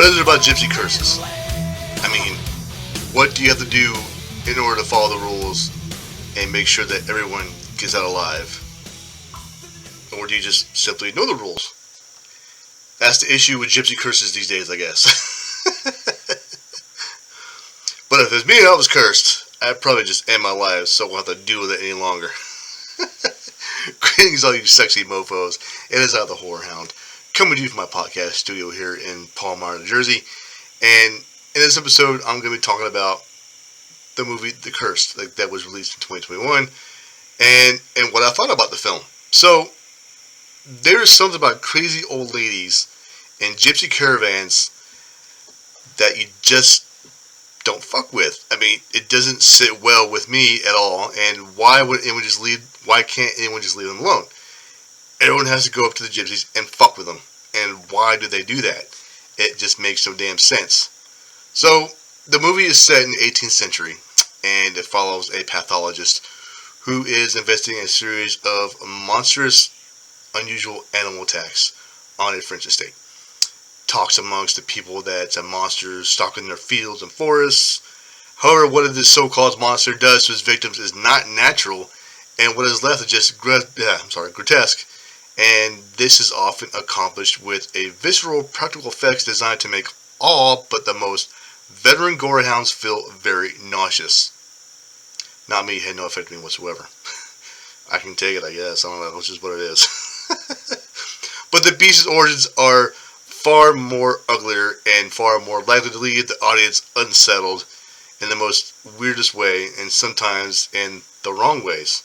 What is it about gypsy curses? I mean, what do you have to do in order to follow the rules and make sure that everyone gets out alive? Or do you just simply ignore the rules? That's the issue with gypsy curses these days, I guess. But if it's me and I was cursed, I'd probably just end my life so I won't have to deal with it any longer. Greetings, all you sexy mofos. It is I, the Horror Hound, coming to you from my podcast studio here in Palmyra, New Jersey. And in this episode, I'm going to be talking about the movie The Cursed that was released in 2021 and what I thought about the film. So, there's something about crazy old ladies and gypsy caravans that you just don't fuck with. I mean, it doesn't sit well with me at all. And why can't anyone just leave them alone? Everyone has to go up to the gypsies and fuck with them. And why do they do that? It just makes no damn sense. So, the movie is set in the 18th century, and it follows a pathologist who is investigating a series of monstrous, unusual animal attacks on a French estate. Talks amongst the people that monsters stalking their fields and forests. However, what this so-called monster does to his victims is not natural, and what is left is just grotesque. And this is often accomplished with a visceral practical effects designed to make all but the most veteran gore hounds feel very nauseous. Not me, had no effect on me whatsoever. I can take it, I guess. I don't know, it's just what it is. But the beast's origins are far more uglier and far more likely to leave the audience unsettled in the most weirdest way, and sometimes in the wrong ways.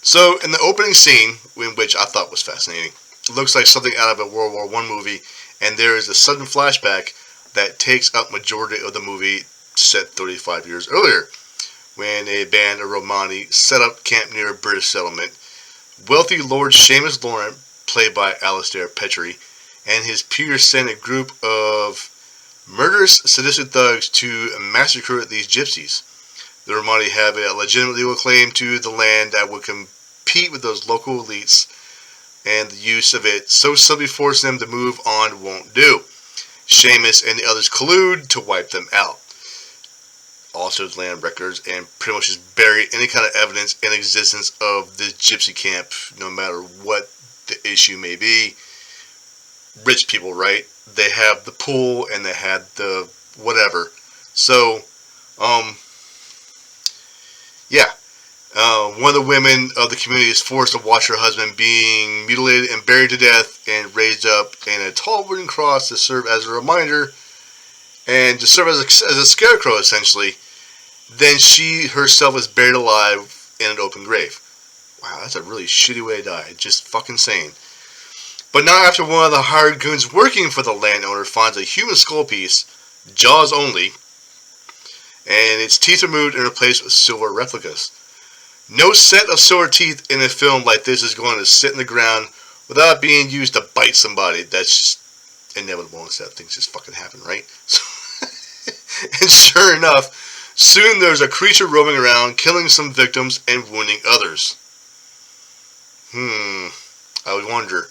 So, in the opening scene, which I thought was fascinating, it looks like something out of a World War I movie, and there is a sudden flashback that takes up majority of the movie set 35 years earlier, when a band of Romani set up camp near a British settlement. Wealthy Lord Seamus Laurent, played by Alistair Petrie, and his peers sent a group of murderous, sadistic thugs to massacre these gypsies. The Romani have a legitimate legal claim to the land that would compete with those local elites, and the use of it so suddenly forced them to move on won't do. Seamus and the others collude to wipe them out. Also land records and pretty much just bury any kind of evidence in existence of this gypsy camp, no matter what the issue may be. Rich people, right? They have the pool and they had the whatever. So, one of the women of the community is forced to watch her husband being mutilated and buried to death and raised up in a tall wooden cross to serve as a reminder and to serve as a scarecrow, essentially. Then she herself is buried alive in an open grave. Wow, that's a really shitty way to die. Just fucking saying. But not after one of the hired goons working for the landowner finds a human skull piece, jaws only, and its teeth removed and replaced with silver replicas. No set of silver teeth in a film like this is going to sit in the ground without being used to bite somebody. That's just inevitable instead. Things just fucking happen, right? And sure enough, soon there's a creature roaming around, killing some victims and wounding others. I would wonder.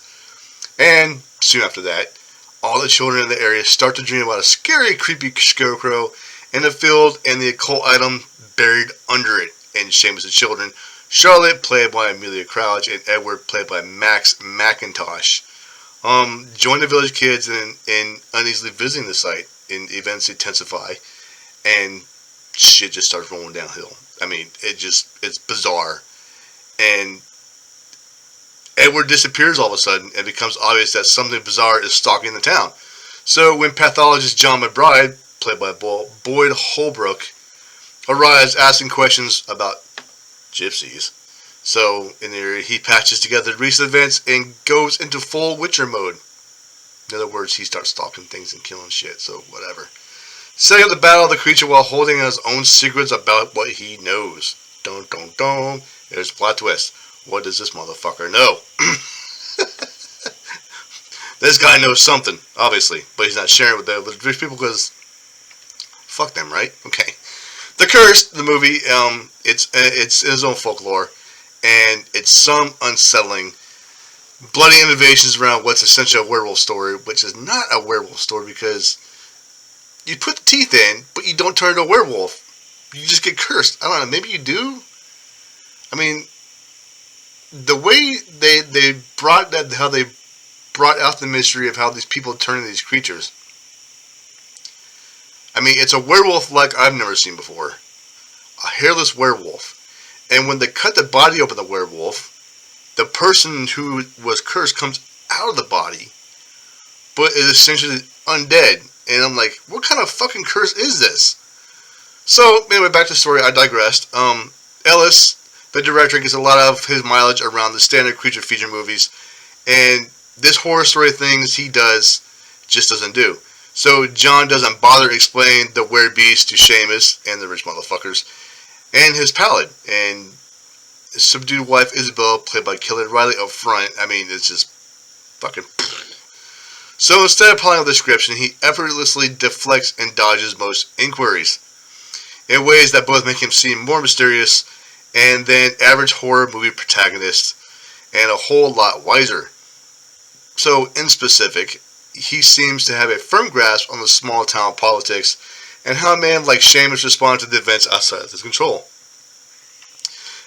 And soon after that, all the children in the area start to dream about a scary, creepy scarecrow in the field and the occult item buried under it. And Seamus' children, Charlotte, played by Amelia Crouch, and Edward, played by Max McIntosh, join the village kids in uneasily visiting the site, and events intensify, and shit just starts rolling downhill. I mean, it's bizarre. And Edward disappears all of a sudden, and it becomes obvious that something bizarre is stalking the town. So when pathologist John McBride, played by Boyd Holbrook, arrives asking questions about gypsies. So in there, he patches together recent events and goes into full Witcher mode. In other words, he starts stalking things and killing shit, so whatever. Setting up the battle of the creature while holding his own secrets about what he knows. Dun dun dun. There's a plot twist. What does this motherfucker know? This guy knows something, obviously, but he's not sharing it with the rich people because fuck them, right? Okay. The Cursed, the movie, it's its own folklore, and it's some unsettling bloody innovations around what's essentially a werewolf story, which is not a werewolf story because you put the teeth in, but you don't turn into a werewolf. You just get cursed. I don't know. Maybe you do. I mean, the way they brought that, how they brought out the mystery of how these people turn into these creatures. I mean, it's a werewolf like I've never seen before. A hairless werewolf. And when they cut the body open, the werewolf, the person who was cursed comes out of the body, but is essentially undead. And I'm like, what kind of fucking curse is this? So, anyway, back to the story. I digressed. Ellis, the director, gets a lot of his mileage around the standard creature feature movies. And this horror story things he does just doesn't do. So, John doesn't bother explaining the werebeast to Seamus and the rich motherfuckers and his palate. And his subdued wife, Isabel, played by Kelly Riley up front. I mean, it's just fucking... So instead of applying a description, he effortlessly deflects and dodges most inquiries in ways that both make him seem more mysterious and than average horror movie protagonists, and a whole lot wiser. So, in specific, he seems to have a firm grasp on the small town politics and how a man like Seamus responds to the events outside of his control.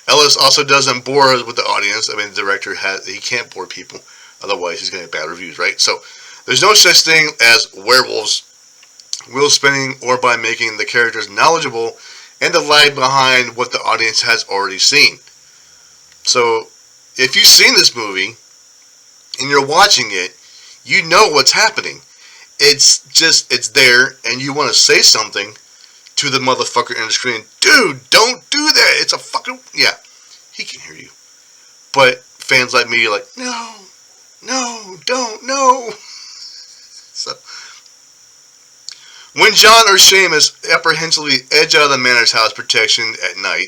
Ellis also doesn't bore with the audience. I mean, the director he can't bore people, otherwise he's going to get bad reviews, right? So, there's no such thing as werewolves, wheel spinning, or by making the characters knowledgeable and the lag behind what the audience has already seen. So, if you've seen this movie and you're watching it, you know what's happening. It's there, and you want to say something to the motherfucker in the screen. Dude, don't do that. It's a fucking... Yeah, he can hear you. But fans like me are like, no, don't, no. So, when John or Seamus apprehensively edge out of the manor's house protection at night,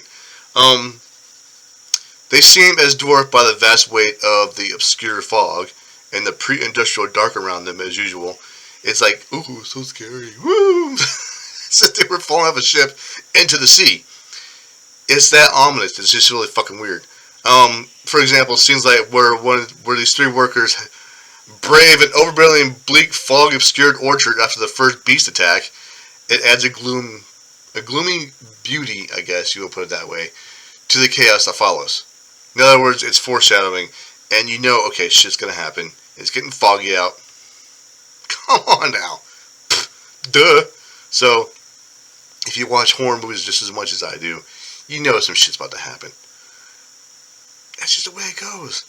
they seem as dwarfed by the vast weight of the obscure fog and the pre-industrial dark around them as usual. It's like, ooh, so scary. Woo! As if they were falling off a ship into the sea. It's that ominous. It's just really fucking weird. For example, scenes like where these three workers brave an overbearing, bleak, fog-obscured orchard after the first beast attack. It adds a gloomy beauty, I guess you would put it that way, to the chaos that follows. In other words, it's foreshadowing, and you know, okay, shit's gonna happen. It's getting foggy out. Come on now. Duh. So, if you watch horror movies just as much as I do, you know some shit's about to happen. That's just the way it goes.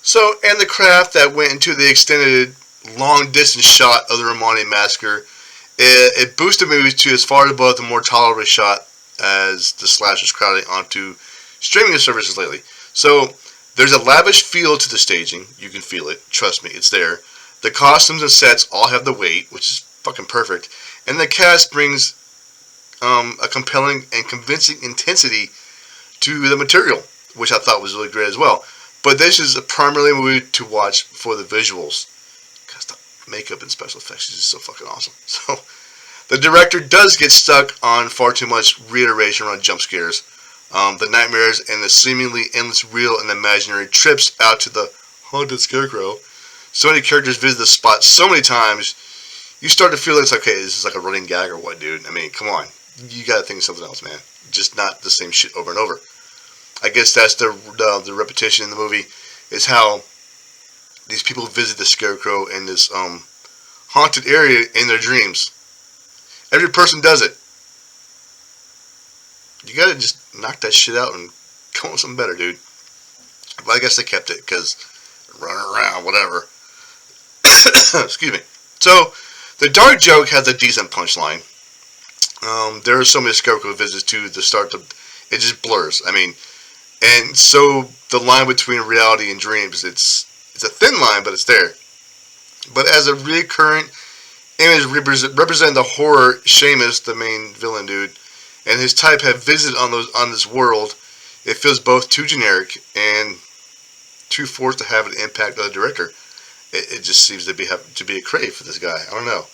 So, and the craft that went into the extended long-distance shot of the Romani Massacre, it boosted movies to as far above the more tolerable shot as the slashers crowding onto streaming services lately. So, there's a lavish feel to the staging. You can feel it. Trust me, it's there. The costumes and sets all have the weight, which is fucking perfect. And the cast brings a compelling and convincing intensity to the material, which I thought was really great as well. But this is primarily a movie to watch for the visuals, because the makeup and special effects is just so fucking awesome. So, the director does get stuck on far too much reiteration around jump scares, the nightmares, and the seemingly endless real and imaginary trips out to the haunted scarecrow. So many characters visit the spot so many times, you start to feel like it's okay, this is like a running gag or what, dude? I mean, come on. You gotta think of something else, man. Just not the same shit over and over. I guess that's the repetition in the movie, is how these people visit the scarecrow in this haunted area in their dreams. Every person does it. You gotta just knock that shit out and come up with something better, dude. But I guess they kept it, because running around, whatever. Excuse me. So, the dark joke has a decent punchline. There are so many scarecrow visits to the start to... It just blurs. I mean... And so the line between reality and dreams, it's a thin line, but it's there. But as a recurrent image representing the horror, Seamus, the main villain dude, and his type have visited on this world, it feels both too generic and too forced to have an impact on the director. It just seems to be a crave for this guy. I don't know.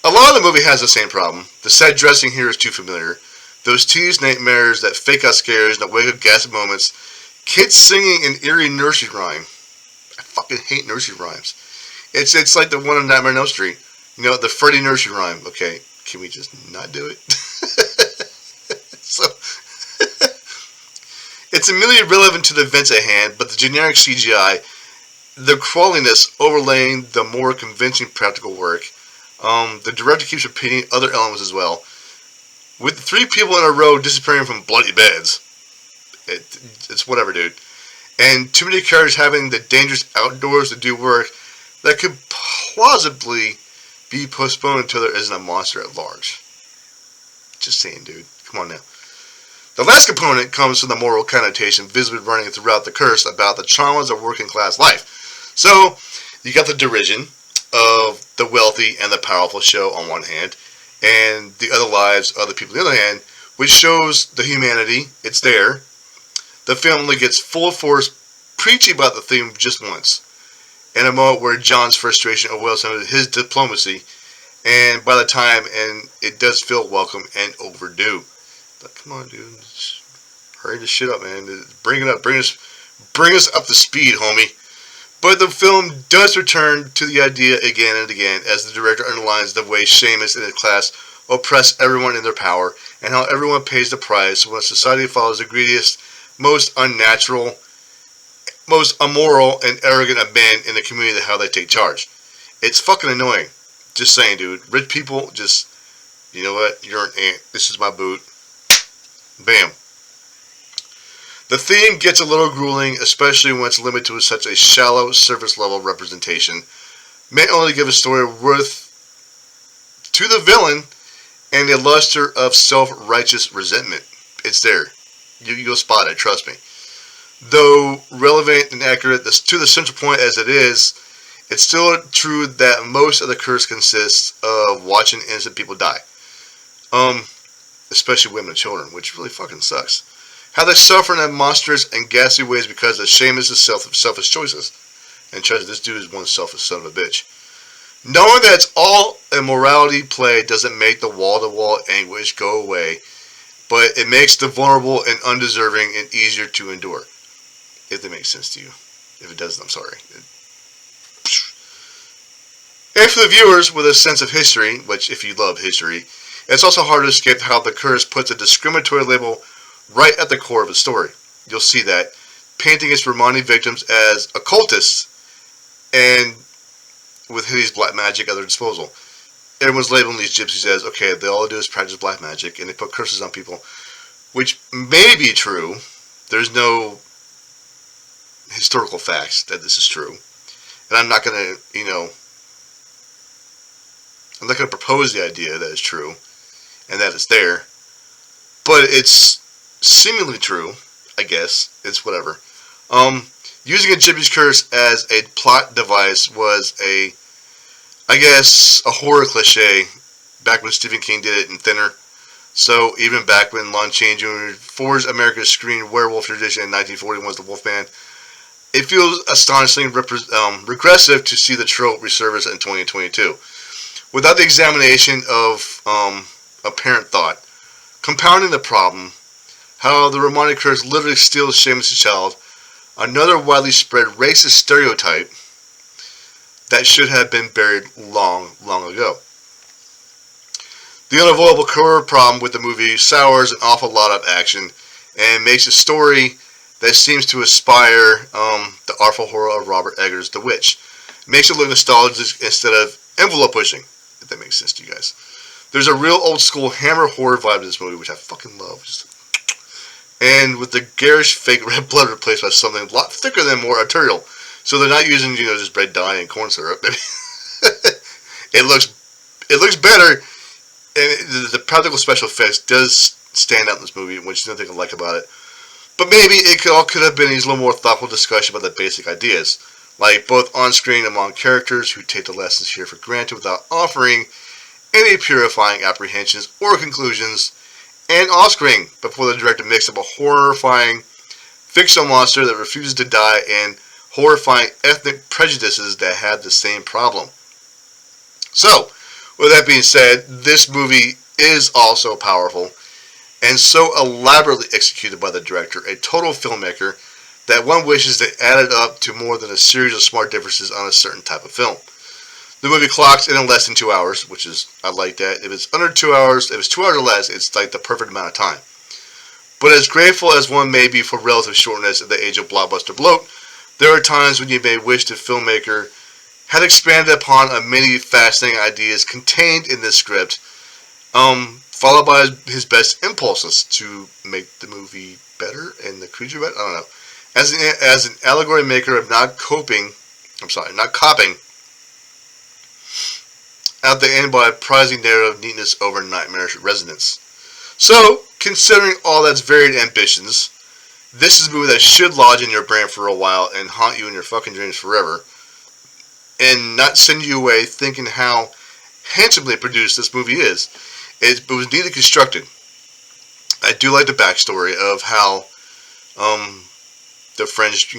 A lot of the movie has the same problem. The set dressing here is too familiar. Those teased nightmares, that fake out scares, that wake up gasp moments, kids singing an eerie nursery rhyme. I fucking hate nursery rhymes. It's like the one on Nightmare on Elm Street. You know, the Freddy nursery rhyme. Okay, can we just not do it? So, it's immediately relevant to the events at hand, but the generic CGI, the crawliness overlaying the more convincing practical work, the director keeps repeating other elements as well. With 3 people in a row disappearing from bloody beds, it's whatever, dude. And too many characters having the dangerous outdoors to do work that could plausibly be postponed until there isn't a monster at large. Just saying, dude. Come on now. The last component comes from the moral connotation visibly running throughout the curse about the traumas of working class life. So, you got the derision of the wealthy and the powerful show on one hand, and the other lives of the people on the other hand, which shows the humanity. It's there. The film only gets full force preaching about the theme just once, in a moment where John's frustration overwhelms some of his diplomacy, and by the time, and it does feel welcome and overdue. Like, come on, dude, just hurry this shit up, man. Bring it up, bring us up to speed, homie. But the film does return to the idea again and again, as the director underlines the way Seamus and his class oppress everyone in their power, and how everyone pays the price when society follows the greediest, most unnatural, most immoral, and arrogant of men in the community, how they take charge. It's fucking annoying. Just saying, dude. Rich people, just, you know what? You're an ant. This is my boot. Bam. The theme gets a little grueling, especially when it's limited to such a shallow, surface-level representation, meant only to give a story worth to the villain and the luster of self-righteous resentment. It's there. You'll spot it, trust me. Though relevant and accurate to the central point as it is, it's still true that most of the curse consists of watching innocent people die. Especially women and children, which really fucking sucks. How they suffer in monstrous and ghastly ways because of Seamus' selfish choices. And trust me, this dude is one selfish son of a bitch. Knowing that it's all a morality play doesn't make the wall-to-wall anguish go away, but it makes the vulnerable and undeserving and easier to endure. If that makes sense to you. If it doesn't, I'm sorry. And for the viewers with a sense of history, which if you love history, it's also hard to escape how the curse puts a discriminatory label right at the core of the story. You'll see that, painting its Romani victims as occultists and with hideous black magic at their disposal. Everyone's labeling these gypsies as, okay, they all do is practice black magic, and they put curses on people, which may be true. There's no historical facts that this is true. And I'm not going to, I'm not going to propose the idea that it's true and that it's there. But it's seemingly true, I guess. It's whatever. Using a gypsy's curse as a plot device was a horror cliche back when Stephen King did it in Thinner. So even back when Lon Chaney Jr. forged America's screen werewolf tradition in 1941's The Wolfman, it feels astonishingly regressive to see the trope resurface in 2022. Without the examination of apparent thought, compounding the problem, how the Romani curse literally steals Seamus' child, another widely spread racist stereotype that should have been buried long, long ago. The unavoidable core problem with the movie sours an awful lot of action and makes a story that seems to aspire the artful horror of Robert Eggers' The Witch. It makes it look nostalgic instead of envelope pushing, if that makes sense to you guys. There's a real old school Hammer horror vibe to this movie, which I fucking love. And with the garish fake red blood replaced by something a lot thicker than more arterial. So they're not using, just red dye and corn syrup. It looks better, and the practical special effects does stand out in this movie, which is another thing I like about it. But maybe it could have been a little more thoughtful discussion about the basic ideas, like both on-screen and among characters who take the lessons here for granted without offering any purifying apprehensions or conclusions, and off-screen before the director mixed up a horrifying fictional monster that refuses to die and horrifying ethnic prejudices that had the same problem. So, with that being said, this movie is also powerful and so elaborately executed by the director, a total filmmaker, that one wishes they added up to more than a series of smart differences on a certain type of film. The movie clocks in less than 2 hours, which is, I like that. If it's under 2 hours, if it's 2 hours or less, it's like the perfect amount of time. But as grateful as one may be for relative shortness at the age of blockbuster bloat, there are times when you may wish the filmmaker had expanded upon many fascinating ideas contained in this script, followed by his best impulses to make the movie better and the creature better. I don't know. As an allegory maker of not coping at the end by prizing narrative neatness over nightmarish resonance. So, considering all that's varied ambitions, this is a movie that should lodge in your brain for a while and haunt you in your fucking dreams forever, and not send you away thinking how handsomely produced this movie is. It was neatly constructed. I do like the backstory of how the French,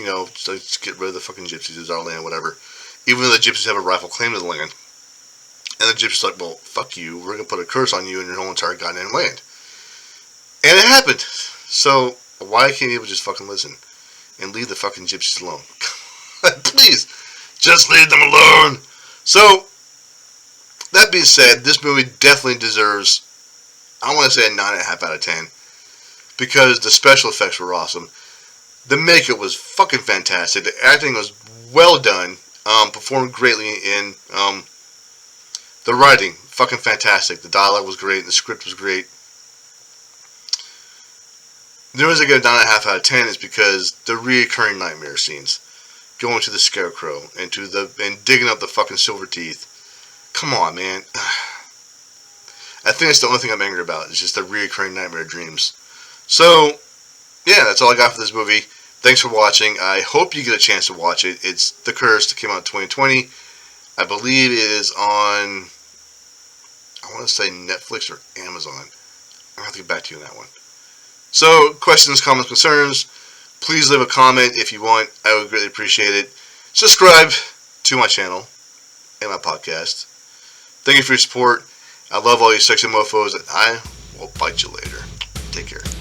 let's get rid of the fucking Gypsies, it's our land, whatever. Even though the Gypsies have a rightful claim to the land. And the Gypsies are like, well, fuck you, we're going to put a curse on you and your whole entire goddamn land. And it happened. So, why can't people just fucking listen? And leave the fucking Gypsies alone? Please, just leave them alone. So, that being said, this movie definitely deserves, I want to say a 9.5 out of 10. Because the special effects were awesome. The makeup was fucking fantastic. The acting was well done. Performed greatly in the writing, fucking fantastic. The dialogue was great. The script was great. The reason I get a 9.5 out of 10 is because the reoccurring nightmare scenes, going to the scarecrow and digging up the fucking silver teeth. Come on, man. I think that's the only thing I'm angry about. It's just the reoccurring nightmare dreams. So, yeah, that's all I got for this movie. Thanks for watching. I hope you get a chance to watch it. It's The Curse. It came out in 2020. I believe it is on, I want to say Netflix or Amazon. I'll have to get back to you on that one. So, questions, comments, concerns, please leave a comment if you want. I would greatly appreciate it. Subscribe to my channel and my podcast. Thank you for your support. I love all you sexy mofos, and I will fight you later. Take care.